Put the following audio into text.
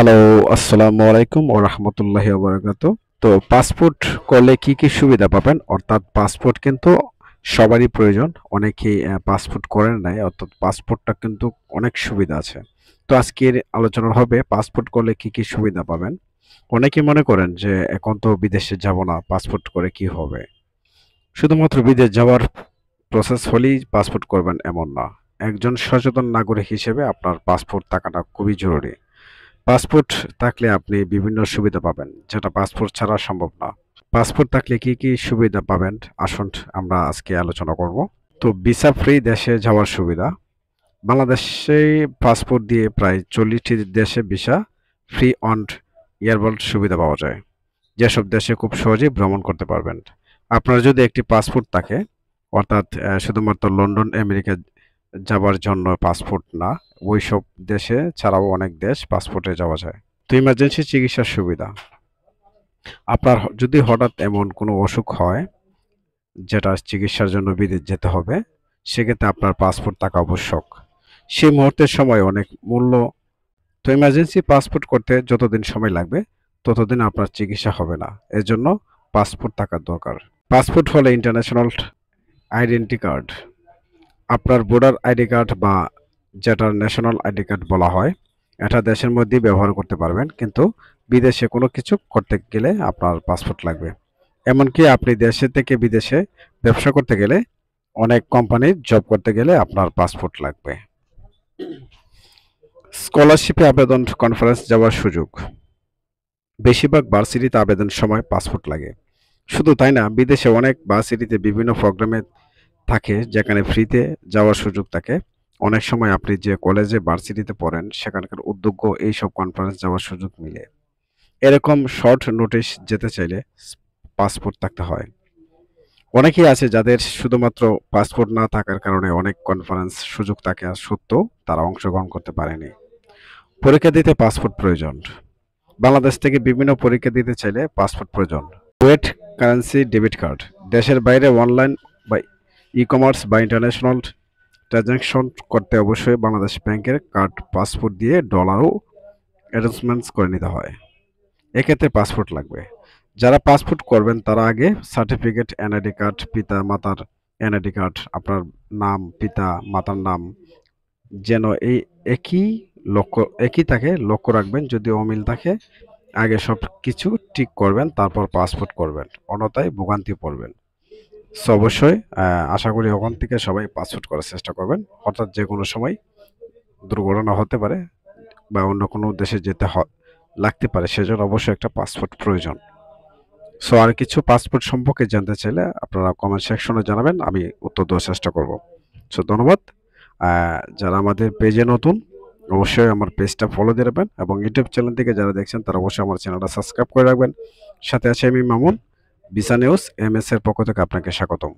Hello, আসসালামু আলাইকুম ওয়া রাহমাতুল্লাহি ওয়া বারাকাতুহু। তো পাসপোর্ট করলে কি কি সুবিধা পাবেন? অর্থাৎ পাসপোর্ট কিন্তু সবারই প্রয়োজন। অনেকেই পাসপোর্ট করেন নাই, অর্থাৎ পাসপোর্টটা কিন্তু অনেক সুবিধা আছে। তো আজকের আলোচনা হবে পাসপোর্ট করলে কি কি সুবিধা পাবেন। অনেকেই মনে করেন যে এখন তো বিদেশে যাব না, পাসপোর্ট করে কি হবে? শুধুমাত্র বিদেশ যাওয়ার প্রসেস হলেই পাসপোর্ট করবেন এমন না। একজন সচেতন নাগরিক হিসেবে আপনার পাসপোর্ট থাকাটা খুবই জরুরি। পাসপোর্ট থাকলে আপনি বিভিন্ন সুবিধা পাবেন, যেটা পাসপোর্ট ছাড়া সম্ভব না। পাসপোর্ট থাকলে কি কি সুবিধা পাবেন, আসুন আমরা আজকে আলোচনা করব। তো ভিসা ফ্রি দেশে যাওয়ার সুবিধা। বাংলাদেশে পাসপোর্ট দিয়ে প্রায় 40টি দেশে ভিসা ফ্রি অন এয়ারবর্ড সুবিধা পাওয়া যায়, যেসব দেশে খুব সহজেই ভ্রমণ করতে পারবেন। আপনার যদি একটি পাসপোর্ট থাকে, অর্থাৎ শুধুমাত্র লন্ডন আমেরিকা যাবার জন্য পাসপোর্ট না, ওইসব দেশে ছাড়াও অনেক দেশ পাসপোর্টে যাওয়া যায়। তো ইমার্জেন্সি চিকিৎসার সুবিধা। আপনার যদি হঠাৎ এমন কোনো অসুখ হয় যেটা চিকিৎসার জন্য বিদেশ যেতে হবে, সেক্ষেত্রে আপনার পাসপোর্ট থাকা আবশ্যক। সেই মুহূর্তের সময় অনেক মূল্য। তো ইমার্জেন্সি পাসপোর্ট করতে যতদিন সময় লাগবে ততদিন আপনার চিকিৎসা হবে না, এর জন্য পাসপোর্ট থাকার দরকার। পাসপোর্ট হলে ইন্টারন্যাশনাল আইডেন্টি কার্ড। আপনার ভোটার আইডি কার্ড বা যেটা ন্যাশনাল আইডি কার্ড বলা হয়, এটা দেশের মধ্যেই ব্যবহার করতে পারবেন, কিন্তু বিদেশে কোনো কিছু করতে গেলে আপনার পাসপোর্ট লাগবে। এমনকি আপনি দেশে থেকে বিদেশে ব্যবসা করতে গেলে, অনেক কোম্পানির জব করতে গেলে আপনার পাসপোর্ট লাগবে। স্কলারশিপে আবেদন, কনফারেন্স যাওয়ার সুযোগ। বেশিরভাগ ভার্সিটিতে আবেদন সময় পাসপোর্ট লাগে। শুধু তাই না, বিদেশে অনেক ভার্সিটিতে বিভিন্ন প্রোগ্রামে থাকে যেখানে ফ্রিতে যাওয়ার সুযোগ থাকে। অনেক সময় আপনি যে কলেজে ভার্সিটিতে পড়েন সেখানকার উদ্যোগ এইসব কনফারেন্স যাওয়ার সুযোগ মিলে। এরকম শর্ট নোটিশ যেতে চাইলে পাসপোর্ট থাকতে হয়। অনেকেই আছে যাদের শুধুমাত্র পাসপোর্ট না থাকার কারণে অনেক কনফারেন্স সুযোগ থাকে আর সত্ত্বেও তারা অংশগ্রহণ করতে পারেনি। পরীক্ষা দিতে পাসপোর্ট প্রয়োজন। বাংলাদেশ থেকে বিভিন্ন পরীক্ষা দিতে চাইলে পাসপোর্ট প্রয়োজন। ওয়েট কারেন্সি ডেবিট কার্ড। দেশের বাইরে অনলাইন বা ই কমার্স বা ইন্টারন্যাশনাল ট্রানজাকশন করতে অবশ্যই বাংলাদেশ ব্যাংকের কার্ড, পাসপোর্ট দিয়ে ডলারও অ্যারেঞ্জমেন্টস করে নিতে হয়। এক্ষেত্রে পাসপোর্ট লাগবে। যারা পাসপোর্ট করবেন তারা আগে সার্টিফিকেট, এনআইডি কার্ড, পিতা মাতার এনআইডি কার্ড, আপনার নাম, পিতা মাতার নাম যেন এই একই একই থাকে লক্ষ্য রাখবেন। যদি অমিল থাকে আগে সব কিছু ঠিক করবেন, তারপর পাসপোর্ট করবেন, অন্যথায় ভোগান্তি পড়বেন। সো অবশ্যই আশা করি ওখান থেকে সবাই পাসপোর্ট করার চেষ্টা করবেন। অর্থাৎ যে কোনো সময় দুর্ঘটনা হতে পারে বা অন্য কোনো দেশে যেতে লাগতে পারে, সেজন্য অবশ্যই একটা পাসপোর্ট প্রয়োজন। সো আর কিছু পাসপোর্ট সম্পর্কে জানতে চাইলে আপনারা কমেন্ট সেকশনে জানাবেন, আমি উত্তর দেওয়ার চেষ্টা করব। সো ধন্যবাদ। যারা আমাদের পেজে নতুন, অবশ্যই আমার পেজটা ফলো দিয়ে রাখবেন, এবং ইউটিউব চ্যানেল থেকে যারা দেখছেন তারা অবশ্যই আমার চ্যানেলটা সাবস্ক্রাইব করে রাখবেন। সাথে আছে আমি মামুন, ভিসা নিউজ MS এর পক্ষ থেকে আপনাকে স্বাগতম।